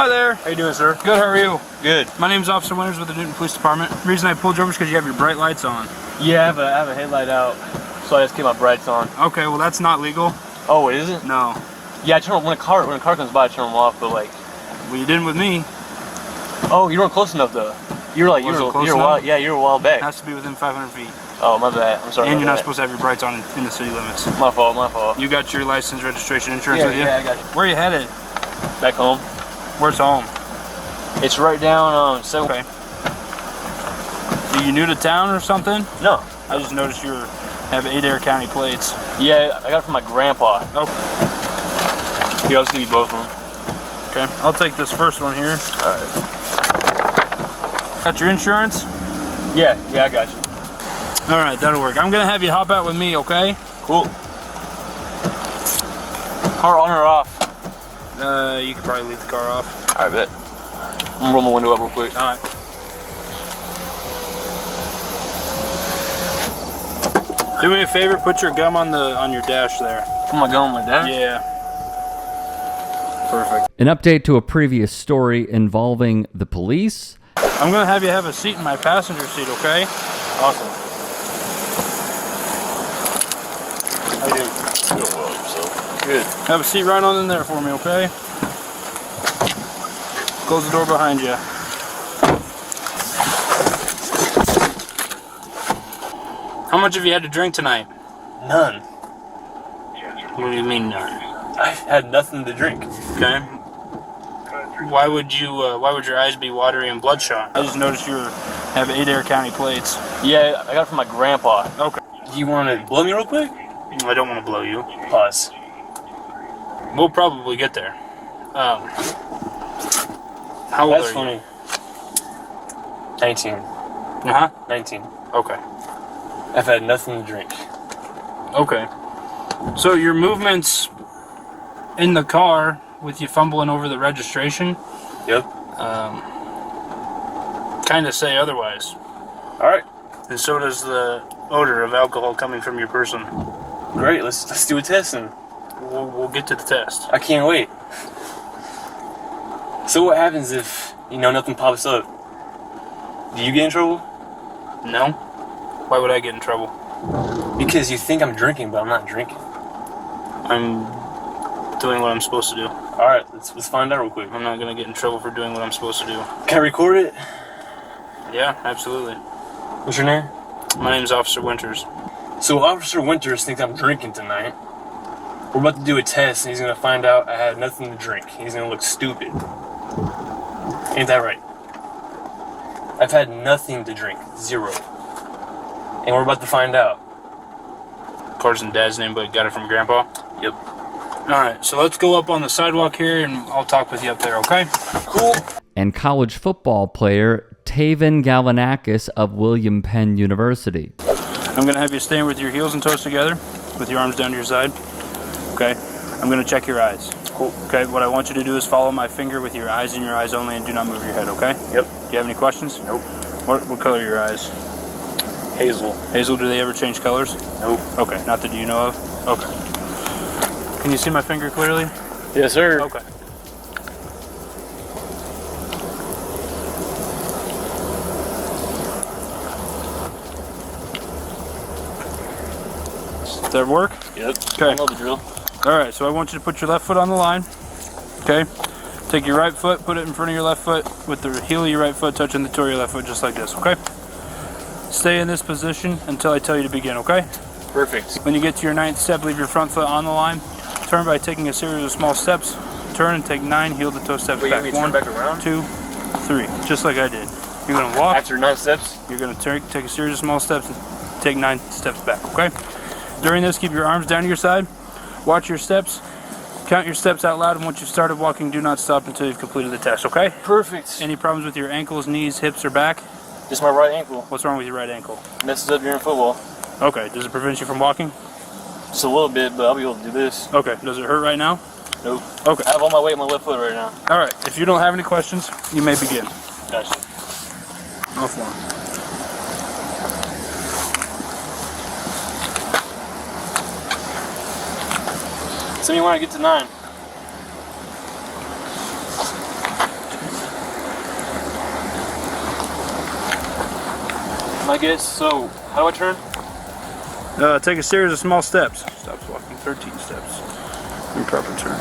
Hi there. How you doing, sir? Good, how are you? Good. My name's Officer Winters with the Newton Police Department. The reason I pulled you over is because you have your bright lights on. Yeah, I have a headlight out, so I just keep my brights on. Okay, well that's not legal. Oh, it isn't? No. Yeah, I turn when a car comes by, I turn them off, but like. Well, you didn't with me. Oh, you weren't close enough though. You were a while back. It has to be within 500 feet. Oh, my bad. I'm sorry. And you're not supposed to have your brights on in the city limits. My fault. You got your license, registration, insurance with you? Yeah, I got you. Where are you headed? Back home. Where's home? It's right down Okay. Are you new to town or something? No. I just noticed you have Adair County plates. Yeah, I got it from my grandpa. Okay. Here, I'll just give you both of them. Okay, I'll take this first one here. Alright. Got your insurance? Yeah, I got you. Alright, that'll work. I'm gonna have you hop out with me, okay? Cool. Car on or off? You could probably leave the car off. I bet. I'm gonna roll my window up real quick. Alright. Do me a favor, put your gum on your dash there. Put my gum on my dash? Yeah. Perfect. An update to a previous story involving the police. I'm gonna have you have a seat in my passenger seat, okay? Awesome. How you doing? Doing well yourself. Good. Have a seat right on in there for me, okay? Close the door behind you. How much have you had to drink tonight? None. What do you mean none? I had nothing to drink. Okay. Why would your eyes be watery and bloodshot? I just noticed you have Adair County plates. Yeah, I got it from my grandpa. Okay. You want to blow me real quick? I don't want to blow you. Pause. We'll probably get there. How old That's are you? funny. 19. 19. Okay. I've had nothing to drink. Okay. So your movements in the car with you fumbling over the registration? Yep. Kind of say otherwise. Alright. And so does the odor of alcohol coming from your person. Great, let's do a test and We'll get to the test. I can't wait. So what happens if, nothing pops up? Do you get in trouble? No? Why would I get in trouble? Because you think I'm drinking, but I'm not drinking. I'm doing what I'm supposed to do. Alright, let's find out real quick. I'm not going to get in trouble for doing what I'm supposed to do. Can I record it? Yeah, absolutely. What's your name? My name's Officer Winters. So Officer Winters thinks I'm drinking tonight. We're about to do a test and he's going to find out I had nothing to drink. He's going to look stupid. Ain't that right? I've had nothing to drink. 0. And we're about to find out. Car's in Dad's name, but got it from Grandpa? Yep. Alright, so let's go up on the sidewalk here and I'll talk with you up there, okay? Cool. And college football player Tayvin Galanakis of William Penn University. I'm going to have you stand with your heels and toes together, with your arms down to your side. Okay? I'm going to check your eyes. Cool. Okay, what I want you to do is follow my finger with your eyes and your eyes only and do not move your head, okay? Yep. Do you have any questions? Nope. What color are your eyes? Hazel. Hazel, do they ever change colors? Nope. Okay, not that you know of? Okay. Can you see my finger clearly? Yes, sir. Okay. Does that work? Yep. Okay. I know the drill. Alright, so I want you to put your left foot on the line. Okay? Take your right foot, put it in front of your left foot, with the heel of your right foot touching the toe of your left foot, just like this, okay? Stay in this position until I tell you to begin, okay? Perfect. When you get to your 9th step, leave your front foot on the line. Turn by taking a series of small steps. Turn and take 9 heel to toe steps back. You turn back around? 2, 3, just like I did. You're going to walk. After 9 steps? You're going to take a series of small steps and take 9 steps back, okay? During this, keep your arms down to your side. Watch your steps. Count your steps out loud, and once you've started walking, do not stop until you've completed the test, okay? Perfect. Any problems with your ankles, knees, hips, or back? Just my right ankle. What's wrong with your right ankle? Messes up during football. Okay, does it prevent you from walking? Just a little bit, but I'll be able to do this. Okay, does it hurt right now? Nope. Okay. I have all my weight on my left foot right now. Alright, if you don't have any questions, you may begin. Gotcha. Offline. So you want to get to 9? my guess. So, how do I turn? Take a series of small steps. Stops walking 13 steps. Improper turn.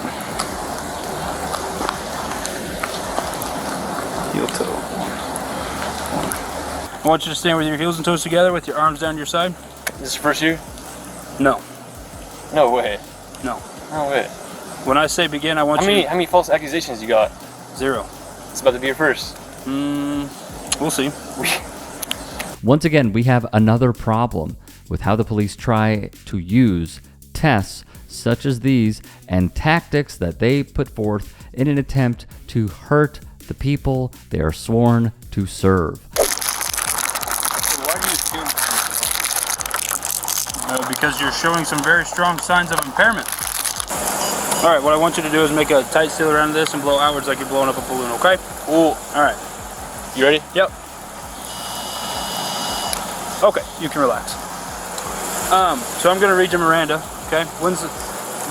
Heel toe. I want you to stand with your heels and toes together with your arms down to your side. Is this your first year? No. No way. No. No way. When I say begin, I want How many false accusations you got? 0. It's about to be your first. We'll see. Once again, we have another problem with how the police try to use tests such as these and tactics that they put forth in an attempt to hurt the people they are sworn to serve. Why do you assume? Because you're showing some very strong signs of impairment. All right, what I want you to do is make a tight seal around this and blow outwards like you're blowing up a balloon, okay? Cool. All right. You ready? Yep. Okay, you can relax. So I'm gonna read you Miranda, okay?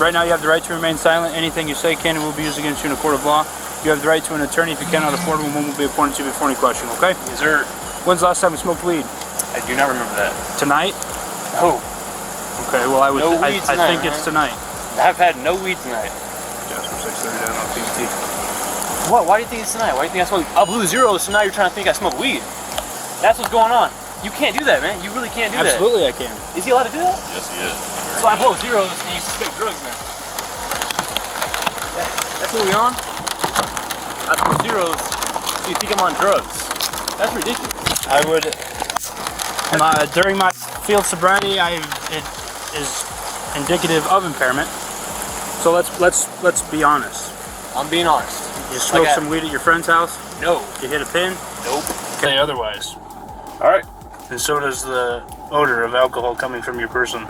Right now you have the right to remain silent. Anything you say can and will be used against you in a court of law. You have the right to an attorney. If you cannot afford one, will be appointed to you before any question, okay? Is there... When's the last time you smoked weed? I do not remember that. Tonight? No. Okay, well I weed tonight, think it's tonight. I've had no weed tonight. Jasper 630 down on PVT. What? Why do you think it's tonight? Why do you think I smoke? I blew zeros, so now you're trying to think I smoke weed. That's what's going on. You can't do that, man. You really can't do Absolutely I can. that. Is he allowed to do that? Yes, he is. So I blow zeros and you suspect drugs, man. That's what we on? I blow zeros so you think I'm on drugs. That's ridiculous. I would. During my field sobriety, it is indicative of impairment. So let's be honest. I'm being honest. You smoked some weed at your friend's house? No. You hit a pin? Nope. Say otherwise. All right. And so does the odor of alcohol coming from your person.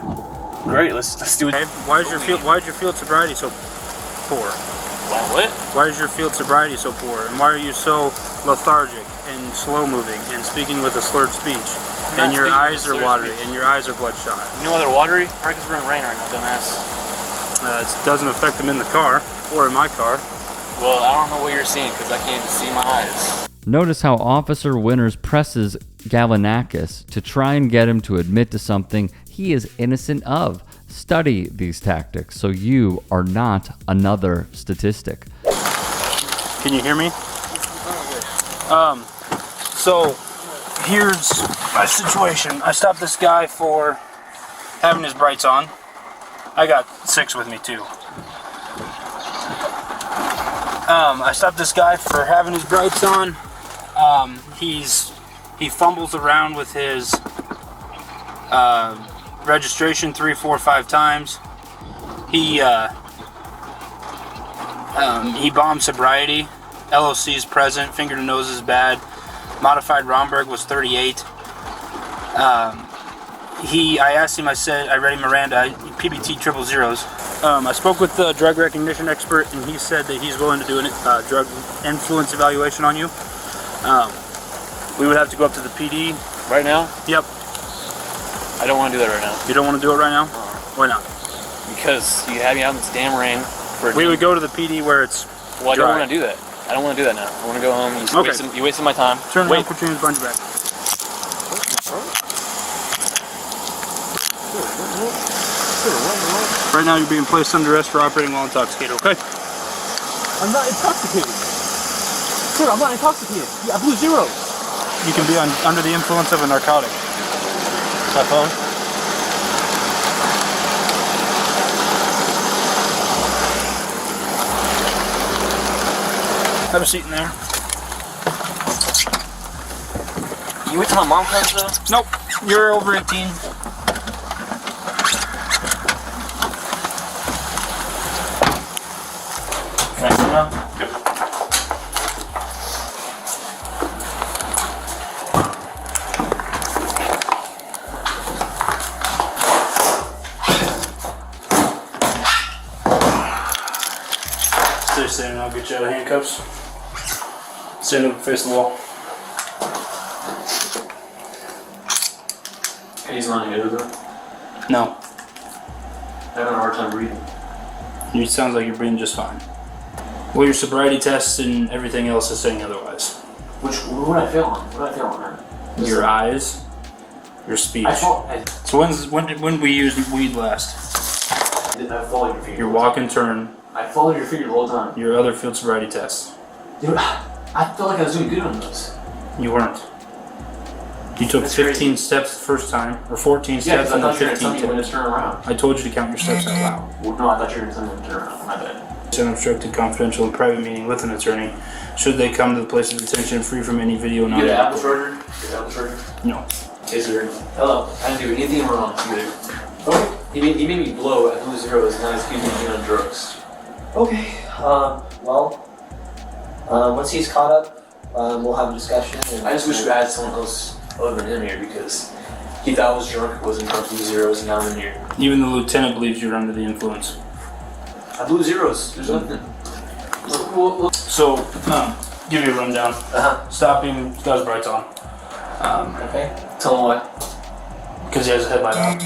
Great. Let's do it. Okay. Why is your field sobriety so poor? What? Why is your field sobriety so poor? And why are you so lethargic and slow moving and speaking with a slurred speech? And your eyes are watery and your eyes are bloodshot. You know why they're watery? Probably because we're in rain right now, dumbass. It doesn't affect them in the car or in my car. Well, I don't know what you're seeing because I can't see my eyes. Notice how Officer Winters presses Galanakis to try and get him to admit to something he is innocent of. Study these tactics so you are not another statistic. Can you hear me? So here's my situation. I stopped this guy for having his brights on. I got 6 with me too. I stopped this guy for having his brights on. He fumbles around with his registration 3, 4, 5 times. He bombed sobriety. LOC is present. Finger to nose is bad. Modified Romberg was 38. I asked him, I said, I read him Miranda, PBT 000. I spoke with the drug recognition expert, and he said that he's willing to do a drug influence evaluation on you. We would have to go up to the PD. Right now? Yep. I don't want to do that right now. You don't want to do it right now? Why not? Because you had me out in this damn rain. We would go to the PD where it's Well, I dry. don't want to do that. I don't want to do that now. I want to go home. You wasted my time. Turn around, Wait. put your hands behind your back. Right now you're being placed under arrest for operating while intoxicated, okay? I'm not intoxicated. Sir, I'm not intoxicated. I blew zeros. You can be under the influence of a narcotic. My phone? Have a seat in there. You wait till my mom comes though? Nope, you're over 18. Can I sit now? Yep. Stay standing, I'll get you out of handcuffs. Stand up and face the wall. He's not good though. No, Having a hard time breathing. it sounds like you're breathing just fine. Well, your sobriety tests and everything else is saying otherwise. What did I fail on? What did I fail on, man? Your eyes Your speech. So when did we use weed last? I followed your finger. Your walk and turn. I followed your finger the whole time. Your other field sobriety tests. Dude, I felt like I was doing good on those. You weren't. You took 15 steps the first time, or 14 steps and then 15 when to turn around. I told you to count your steps out loud. Well, no, I thought you were going to tell me when to turn around. My bad. It's an obstructed confidential and private meeting with an attorney. Should they come to the place of detention free from any video You get an apple charger? Get an apple charger? No. Hey, sir. Hello. I didn't do anything wrong either. Okay. He made me blow at Blue Zeros, and now he's accusing me on drugs. Okay, once he's caught up, we'll have a discussion. And I just wish we had someone else other than him here because he thought I was drunk, wasn't drunk, Blue Zeros, and now I'm in here. Even the lieutenant believes you're under the influence. I blew zeros. There's nothing. So, give you a rundown. Stopping, got his brights on. Okay. Tell him why. Because he has a headlight on.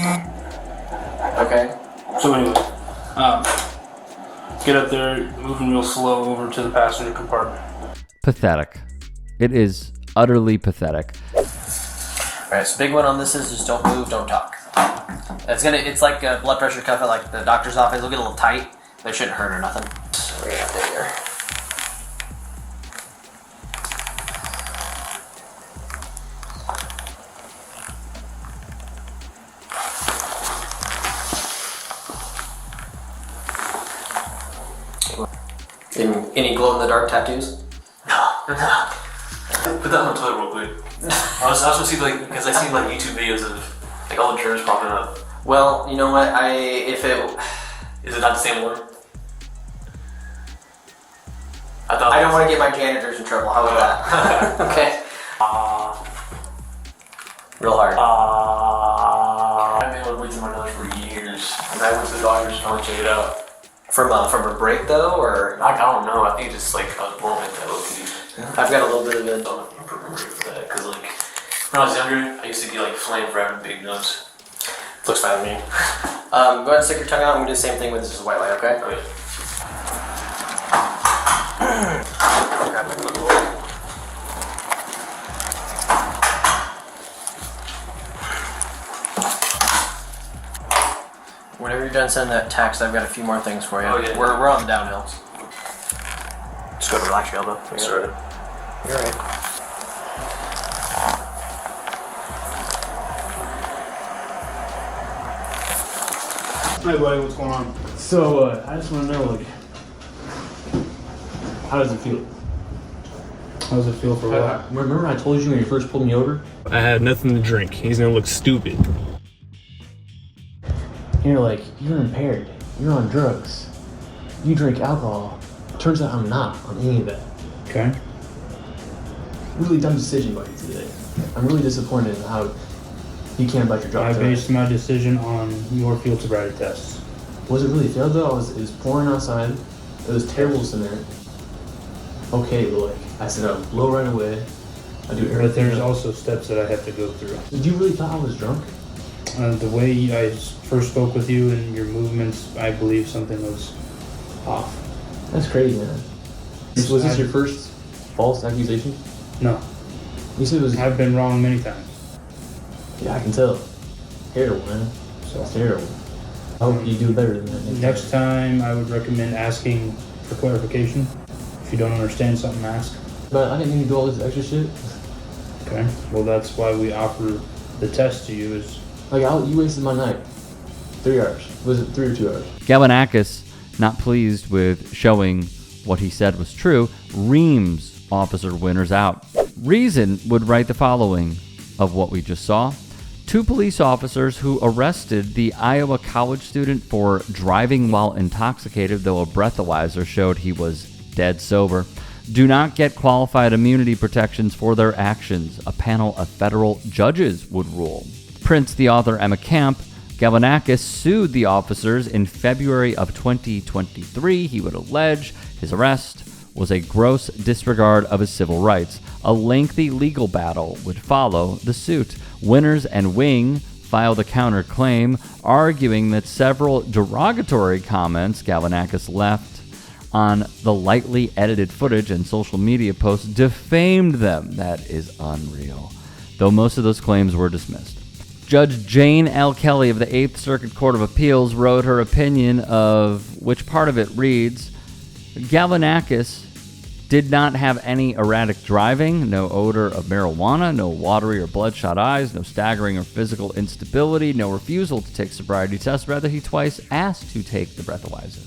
Okay. So anyway, get up there, moving real slow over to the passenger compartment. Pathetic. It is utterly pathetic. Alright, so big one on this is just don't move, don't talk. It's like a blood pressure cuff at like the doctor's office. It'll get a little tight, but it shouldn't hurt or nothing. So we're gonna have to here. Any glow-in-the-dark tattoos? No. Put that on the toilet real quick. I was gonna see because I seen YouTube videos of all the germs popping up. Well, you know what? Is it not the same one? I don't want to get my janitors in trouble. How about that? Okay. Real hard. I've been able to breathe through my nose for years, and I went to the doctor to check it out. From a break though, or I don't know. I think just I was born with that. I've got a little bit of it. For that, because when I was younger, I used to get flamed for having big nose. Looks fine to me. Go ahead and stick your tongue out. I'm gonna do the same thing with this white light. Okay. Okay. Whenever you're done sending that text, I've got a few more things for you. Oh, yeah. We're on the downhill. Just go to relax your elbow. Sorry. You're right. Hey buddy, what's going on? So, I just want to know, how does it feel? How does it feel for what? Remember I told you when you first pulled me over? I had nothing to drink. He's gonna look stupid. You're like, you're impaired. You're on drugs. You drink alcohol. Turns out I'm not on any of that. Okay. Really dumb decision by you today. I'm really disappointed in how you can't bite your drug I test. based my decision on your field sobriety tests. Was it really failed though? It was pouring outside. It was terrible cement. Okay, but I said I'll blow right away. I do everything. But there's also steps that I have to go through. Did you really thought I was drunk? The way I first spoke with you and your movements, I believe something was off. That's crazy, man. Was this your first false accusation? No. You said it was. I've been wrong many times. Yeah, I can tell. Terrible, man. That's terrible. I hope you do better than that Next time, I would recommend asking for clarification. If you don't understand something, ask. But I didn't need to do all this extra shit. Okay. Well, that's why we offer the test to you is... You wasted my night. 3 hours. Was it 3 or 2 hours? Galanakis, not pleased with showing what he said was true, reams Officer Winters out. Reason would write the following of what we just saw. 2 police officers who arrested the Iowa college student for driving while intoxicated, though a breathalyzer showed he was dead sober, do not get qualified immunity protections for their actions, a panel of federal judges would rule. Prince the author Emma Camp, Galanakis sued the officers in February of 2023. He would allege his arrest was a gross disregard of his civil rights. A lengthy legal battle would follow the suit. Winters and Wing filed a counterclaim, arguing that several derogatory comments Galanakis left on the lightly edited footage and social media posts defamed them. That is unreal. Though most of those claims were dismissed. Judge Jane L. Kelly of the 8th Circuit Court of Appeals wrote her opinion, of which part of it reads, Galanakis did not have any erratic driving, no odor of marijuana, no watery or bloodshot eyes, no staggering or physical instability, no refusal to take sobriety tests. Rather, he twice asked to take the breathalyzer,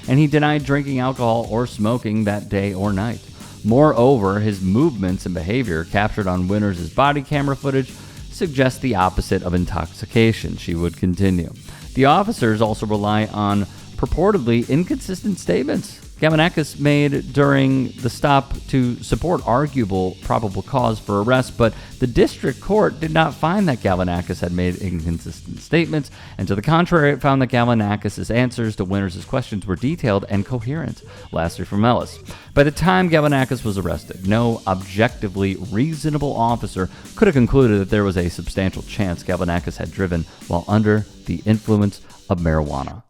and he denied drinking alcohol or smoking that day or night. Moreover, his movements and behavior captured on Winters' body camera footage suggest the opposite of intoxication, she would continue. The officers also rely on purportedly inconsistent statements Galanakis made during the stop to support arguable probable cause for arrest, but the district court did not find that Galanakis had made inconsistent statements, and to the contrary, it found that Galanakis' answers to Winters' questions were detailed and coherent. Lastly, from Ellis. By the time Galanakis was arrested, no objectively reasonable officer could have concluded that there was a substantial chance Galanakis had driven while under the influence of marijuana.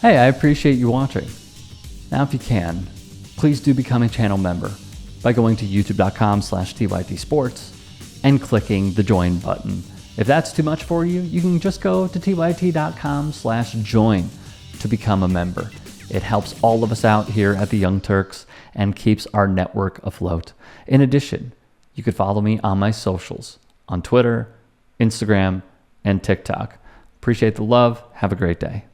Hey, I appreciate you watching. Now, if you can, please do become a channel member by going to youtube.com/tytsports and clicking the join button. If that's too much for you, you can just go to tyt.com/join to become a member. It helps all of us out here at the Young Turks and keeps our network afloat. In addition, you could follow me on my socials on Twitter, Instagram, and TikTok. Appreciate the love. Have a great day.